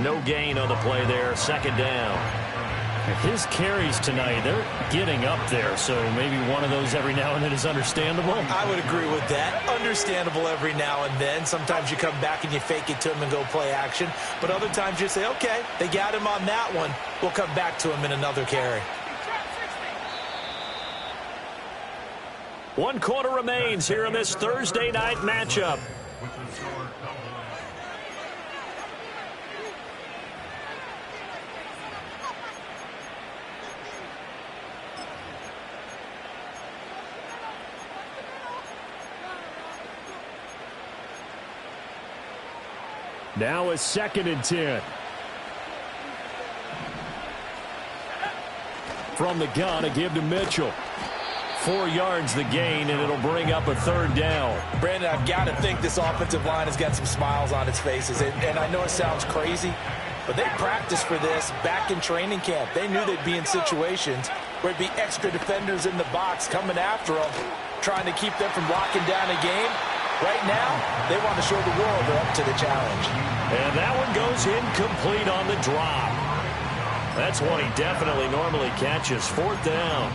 E: No gain on the play there. 2nd down.
H: His carries tonight, they're getting up there, so maybe one of those every now and then is understandable.
F: I would agree with that. Understandable every now and then. Sometimes you come back and you fake it to him and go play action. But other times you say, okay, they got him on that one. We'll come back to him in another carry.
E: 1 quarter remains here in this Thursday night matchup.
H: Now it's 2nd and 10. From the gun, a give to Mitchell. 4 yards the gain, and it'll bring up a 3rd down.
F: Brandon, I've got to think this offensive line has got some smiles on its faces. And I know it sounds crazy, but they practiced for this back in training camp. They knew they'd be in situations where it'd be extra defenders in the box coming after them, trying to keep them from locking down a game. Right now, they want to show the world they're up to the challenge.
E: And that one goes incomplete on the drop. That's one he definitely normally catches. 4th down.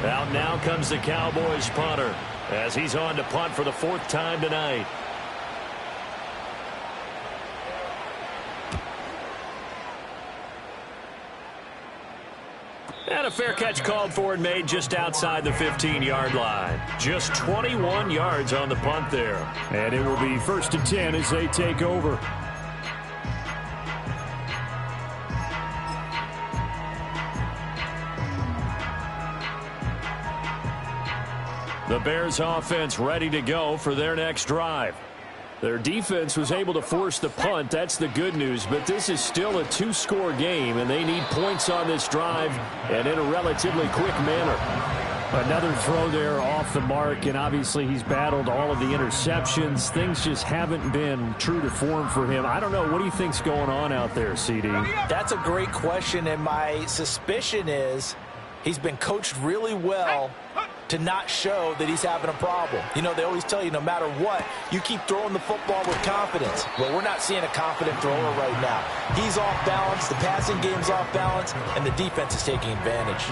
E: Out now comes the Cowboys punter as he's on to punt for the 4th time tonight. And a fair catch called for and made just outside the 15-yard line. Just 21 yards on the punt there.
H: And it will be 1st and 10 as they take over.
E: The Bears offense ready to go for their next drive.
H: Their defense was able to force the punt. That's the good news. But this is still a 2-score game, and they need points on this drive and in a relatively quick manner. Another throw there off the mark, and obviously he's battled all of the interceptions. Things just haven't been true to form for him. I don't know. What do you think's going on out there, CD?
F: That's a great question, and my suspicion is he's been coached really well to not show that he's having a problem. You know, they always tell you no matter what, you keep throwing the football with confidence. Well, we're not seeing a confident thrower right now. He's off balance, the passing game's off balance, and the defense is taking advantage.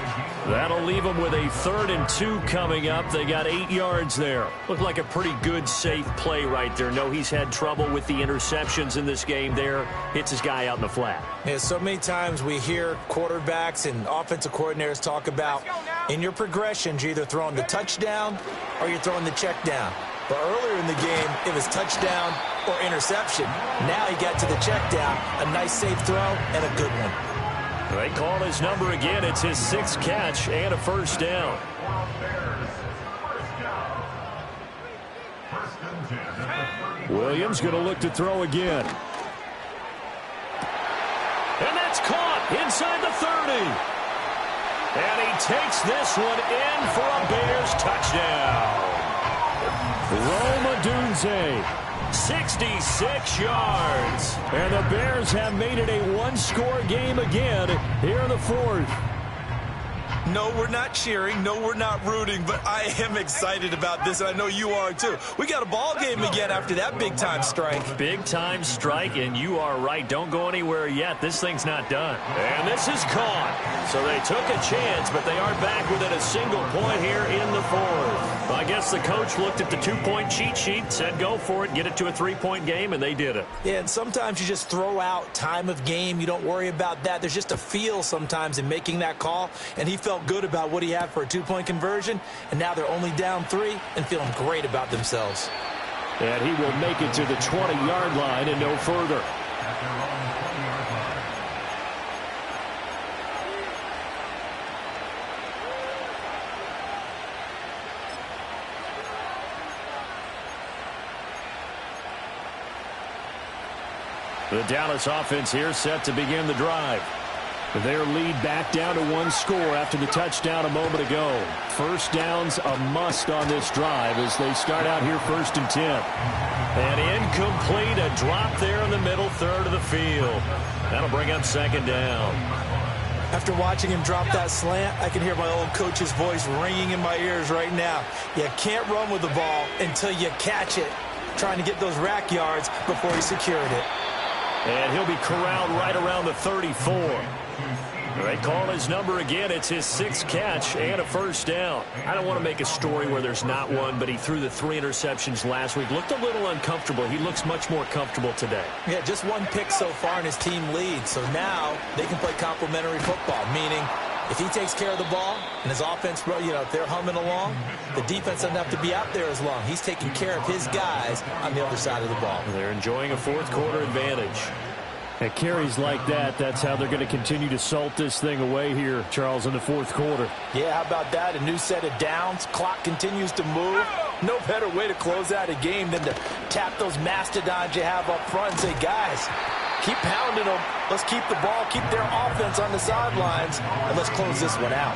E: That'll leave them with a 3rd and 2 coming up. They got 8 yards there. Looked like a pretty good, safe play right there. No, he's had trouble with the interceptions in this game there. Hits his guy out in the flat.
F: Yeah, so many times we hear quarterbacks and offensive coordinators talk about in your progressions, you're either throwing the touchdown or you're throwing the check down. But earlier in the game, it was touchdown or interception. Now he got to the check down, a nice safe throw, and a good one.
E: They call his number again. It's his 6th catch and a first down.
H: Williams going to look to throw again.
E: And that's caught inside the 30. And he takes this one in for a Bears touchdown. Rome Odunze. 66 yards. And the Bears have made it a one-score game again here in the fourth.
F: No, we're not cheering. No, we're not rooting, but I am excited about this, and I know you are too. We got a ball game again after that big-time strike.
E: Big-time strike, and you are right. Don't go anywhere yet. This thing's not done. And this is caught. So they took a chance, but they are back within a single point here in the fourth. I guess the coach looked at the two-point cheat sheet, said go for it, get it to a three-point game, and they did it.
F: Yeah, and sometimes you just throw out time of game. You don't worry about that. There's just a feel sometimes in making that call, and he felt good about what he had for a two-point conversion, and now they're only down 3 and feeling great about themselves.
E: And he will make it to the 20-yard line and no further. The Dallas offense here set to begin the drive. Their lead back down to 1 score after the touchdown a moment ago. First down's a must on this drive as they start out here 1st and 10. And incomplete, a drop there in the middle third of the field. That'll bring up 2nd down.
F: After watching him drop that slant, I can hear my old coach's voice ringing in my ears right now. You can't run with the ball until you catch it. Trying to get those rack yards before he secured it.
E: And he'll be corralled right around the 34. They call his number again. It's his 6th catch and a first down. I don't want to make a story where there's not one, but he threw the 3 interceptions last week. Looked a little uncomfortable. He looks much more comfortable today.
F: Yeah, just 1 pick so far and his team leads. So now they can play complementary football, meaning if he takes care of the ball and his offense, if they're humming along, the defense doesn't have to be out there as long. He's taking care of his guys on the other side of the ball.
E: They're enjoying a 4th quarter advantage. At carries like that, that's how they're going to continue to salt this thing away here, Charles, in the 4th quarter.
F: Yeah, how about that? A new set of downs. Clock continues to move. No better way to close out a game than to tap those mastodons you have up front and say, guys, keep pounding them. Let's keep the ball, keep their offense on the sidelines, and let's close this one out.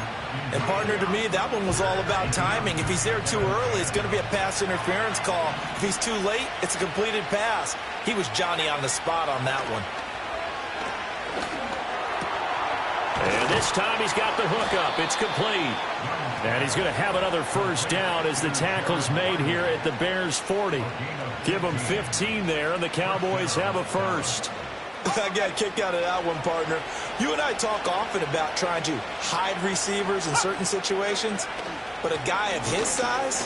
F: And, partner, to me, that one was all about timing. If he's there too early, it's going to be a pass interference call. If he's too late, it's a completed pass. He was Johnny on the spot on that one.
E: And this time he's got the hook up. It's complete. And he's going to have another first down as the tackle's made here at the Bears' 40. Give them 15 there, and the Cowboys have a first.
F: I got a kick out of that one, partner. You and I talk often about trying to hide receivers in certain situations, but a guy of his size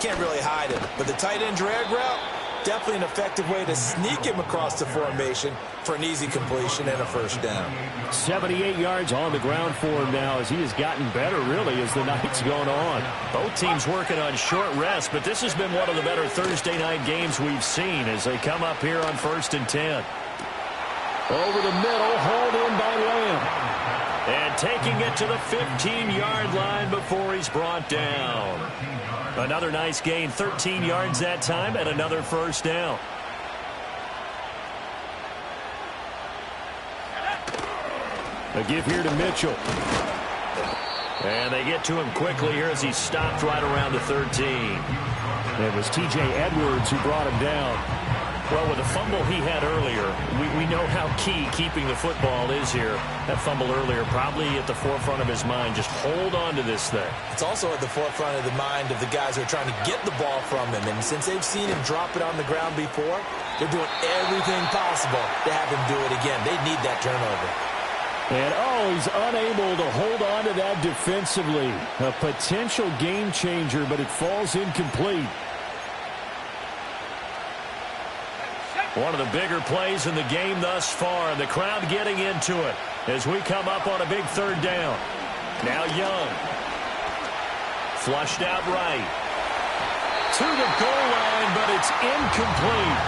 F: can't really hide him. But the tight end drag route, definitely an effective way to sneak him across the formation for an easy completion and a first down.
E: 78 yards on the ground for him now as he has gotten better, really, as the night's gone on. Both teams working on short rest, but this has been one of the better Thursday night games we've seen as they come up here on 1st and 10. Over the middle, hauled in by Lamb. And taking it to the 15-yard line before he's brought down. Another nice gain, 13 yards that time, and another first down. A give here to Mitchell. And they get to him quickly here as he's stopped right around the 13. It was T.J. Edwards who brought him down. Well, with the fumble he had earlier, we know how key keeping the football is here. That fumble earlier probably at the forefront of his mind. Just hold on to this thing.
F: It's also at the forefront of the mind of the guys who are trying to get the ball from him. And since they've seen him drop it on the ground before, they're doing everything possible to have him do it again. They need that turnover.
E: And, he's unable to hold on to that defensively. A potential game changer, but it falls incomplete. One of the bigger plays in the game thus far, and the crowd getting into it as we come up on a big 3rd down. Now Young. Flushed out right. To the goal line, but it's incomplete.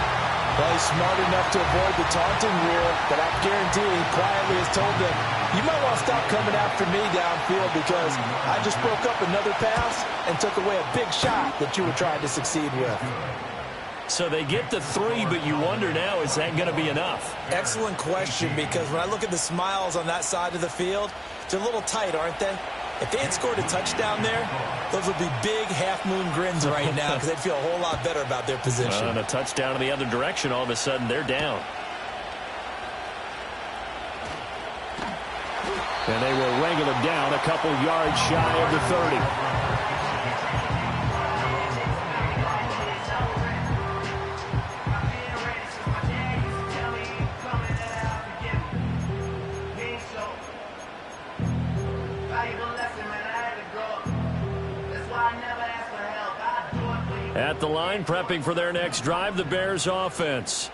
F: Well, he's smart enough to avoid the taunting rule, but I guarantee he quietly has told them, you might want to stop coming after me downfield because I just broke up another pass and took away a big shot that you were trying to succeed with.
E: So they get the 3, but you wonder now, is that going to be enough?
F: Excellent question, because when I look at the smiles on that side of the field, they're a little tight, aren't they? If they had scored a touchdown there, those would be big half-moon grins right now because they'd feel a whole lot better about their position.
E: And a touchdown in the other direction, all of a sudden they're down.
H: And they will wrangle him down a couple yards shy of the 30.
E: At the line, prepping for their next drive, the Bears offense.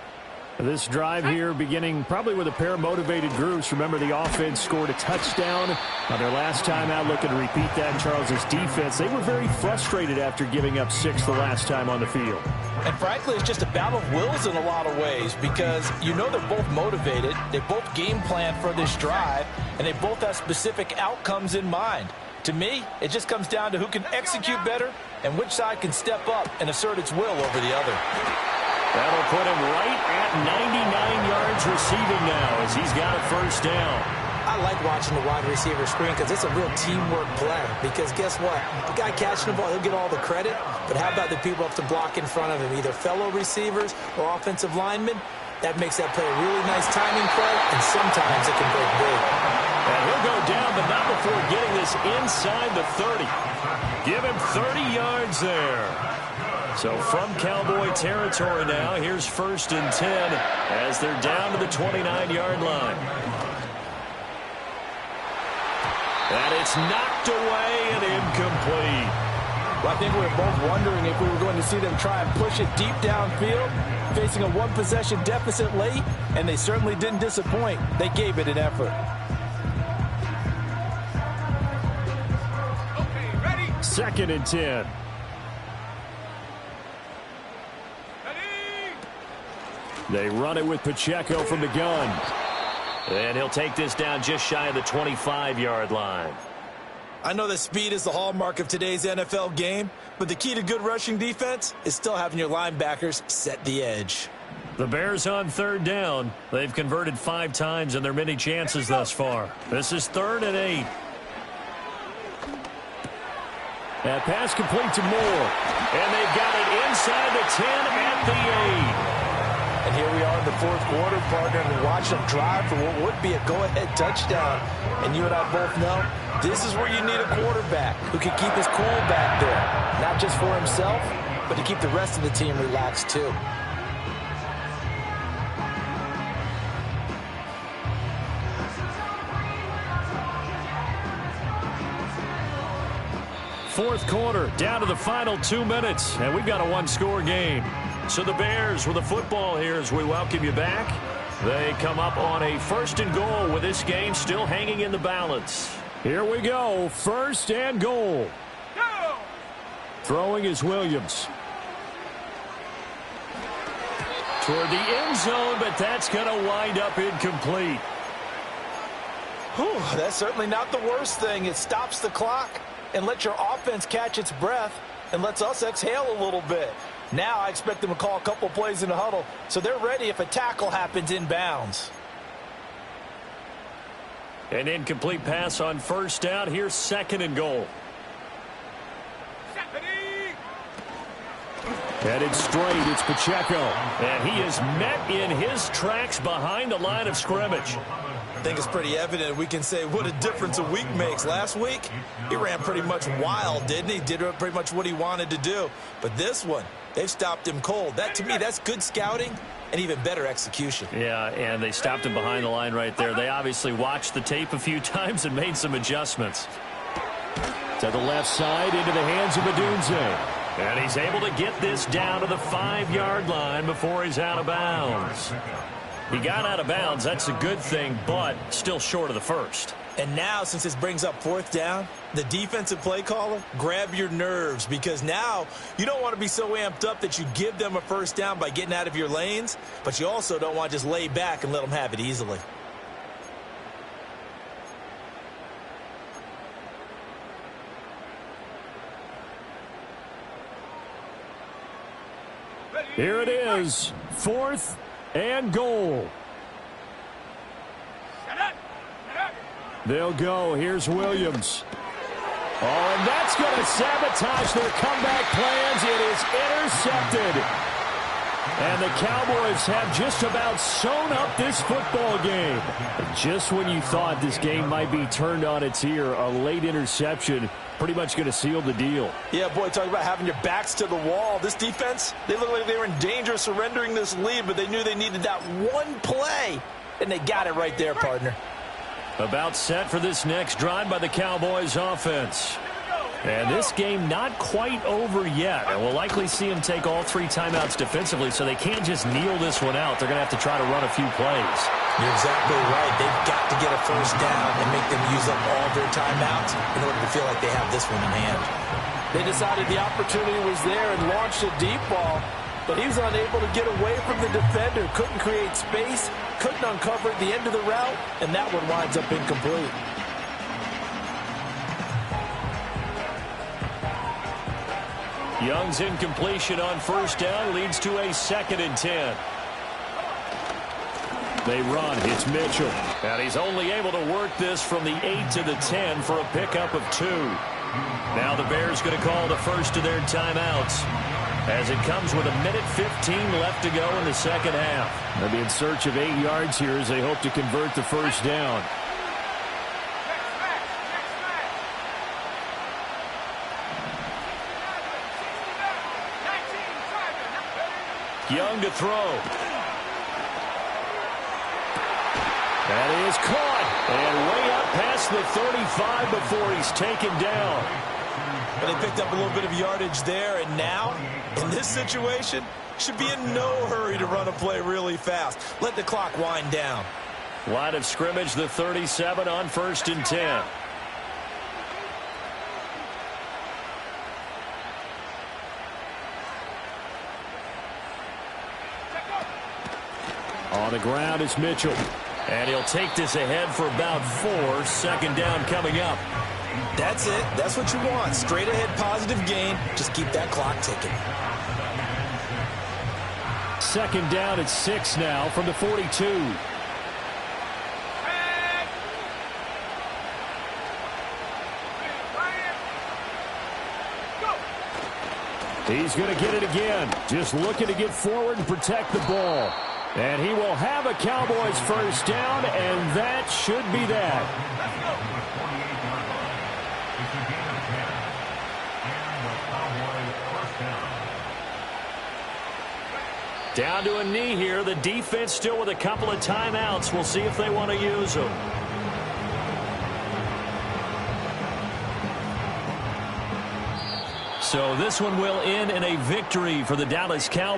H: This drive here beginning probably with a pair of motivated groups. Remember, the offense scored a touchdown on their last time out, looking to repeat that in Charles's defense. They were very frustrated after giving up 6 the last time on the field.
F: And frankly, it's just a battle of wills in a lot of ways because you know they're both motivated, they both game plan for this drive, and they both have specific outcomes in mind. To me, it just comes down to who can execute better and which side can step up and assert its will over the other.
E: That'll put him right at 99 yards receiving now as he's got a first down.
F: I like watching the wide receiver screen because it's a real teamwork play. Because guess what? The guy catching the ball, he'll get all the credit. But how about the people up to block in front of him, either fellow receivers or offensive linemen? That makes that play a really nice timing play, and sometimes it can break big.
E: And he'll go down, but not before getting this inside the 30. Give him 30 yards there. So from Cowboy territory now, here's 1st and 10 as they're down to the 29-yard line. And it's knocked away and incomplete.
I: Well, I think we were both wondering if we were going to see them try and push it deep downfield, facing a one-possession deficit late, and they certainly didn't disappoint. They gave it an effort.
H: Okay, ready? 2nd and 10. They run it with Pacheco from the gun.
E: And he'll take this down just shy of the 25-yard line.
F: I know that speed is the hallmark of today's NFL game, but the key to good rushing defense is still having your linebackers set the edge.
E: The Bears on 3rd down. They've converted 5 times in their many chances thus far. This is 3rd and 8.
H: That pass complete to Moore.
E: And they've got it inside the 10 at the 8.
I: And here we are in the 4th quarter, partner, and watch them drive for what would be a go-ahead touchdown. And you and I both know this is where you need a quarterback who can keep his cool back there. Not just for himself, but to keep the rest of the team relaxed too.
E: Fourth quarter, down to the final 2 minutes, and we've got a one-score game. So the Bears with the football here as we welcome you back. They come up on a 1st and goal with this game still hanging in the balance.
H: Here we go, 1st and goal. Go! Throwing is Williams.
E: Toward the end zone, but that's going to wind up incomplete.
I: Whew, that's certainly not the worst thing. It stops the clock and lets your offense catch its breath and lets us exhale a little bit. Now I expect them to call a couple plays in the huddle, so they're ready if a tackle happens inbounds.
E: An incomplete pass on 1st down. Here's 2nd and goal.
H: Headed straight, it's Pacheco.
E: And he is met in his tracks behind the line of scrimmage.
F: I think it's pretty evident we can say what a difference a week makes. Last week, he ran pretty much wild, didn't he? Did pretty much what he wanted to do. But this one, they've stopped him cold. That, to me, that's good scouting and even better execution.
E: Yeah, and they stopped him behind the line right there. They obviously watched the tape a few times and made some adjustments.
H: To the left side, into the hands of Adunze.
E: And he's able to get this down to the 5-yard line before he's out of bounds. He got out of bounds. That's a good thing, but still short of the 1st.
F: And now, since this brings up 4th down, the defensive play caller, grab your nerves, because now you don't want to be so amped up that you give them a 1st down by getting out of your lanes, but you also don't want to just lay back and let them have it easily.
H: Here it is, 4th and goal. They'll go. Here's Williams. Oh, and that's going to sabotage their comeback plans. It is intercepted. And the Cowboys have just about sewn up this football game. Just when you thought this game might be turned on its ear, a late interception pretty much going to seal the deal.
F: Yeah, boy, talk about having your backs to the wall. This defense, they looked like they were in danger of surrendering this lead, but they knew they needed that one play, and they got it right there, partner.
E: About set for this next drive by the Cowboys offense. And this game not quite over yet. And we'll likely see them take all 3 timeouts defensively, so they can't just kneel this one out. They're going to have to try to run a few plays.
F: You're exactly right. They've got to get a first down and make them use up all their timeouts in order to feel like they have this one in hand.
I: They decided the opportunity was there and launched a deep ball, but he was unable to get away from the defender. Couldn't create space, couldn't uncover at the end of the route, and that one winds up incomplete.
E: Young's incompletion on first down leads to a 2nd and 10. They run. It's Mitchell. And he's only able to work this from the 8 to the 10 for a pickup of 2. Now the Bears going to call the first of their timeouts as it comes with 1:15 left to go in the second half.
H: They'll be in search of 8 yards here as they hope to convert the first down.
E: Young to throw.
H: That is caught. And way up past the 35 before he's taken down.
F: But they picked up a little bit of yardage there, and now, in this situation, should be in no hurry to run a play really fast. Let the clock wind down.
E: Line of scrimmage, the 37 on 1st and 10.
H: On the ground is Mitchell.
E: And he'll take this ahead for about 4. 2nd down coming up.
F: That's it. That's what you want. Straight ahead positive gain. Just keep that clock ticking.
H: 2nd down at 6 now from the 42. He's going to get it again. Just looking to get forward and protect the ball. And he will have a Cowboys first down, and that should be that.
E: Down to a knee here. The defense still with a couple of timeouts. We'll see if they want to use them. So this one will end in a victory for the Dallas Cowboys.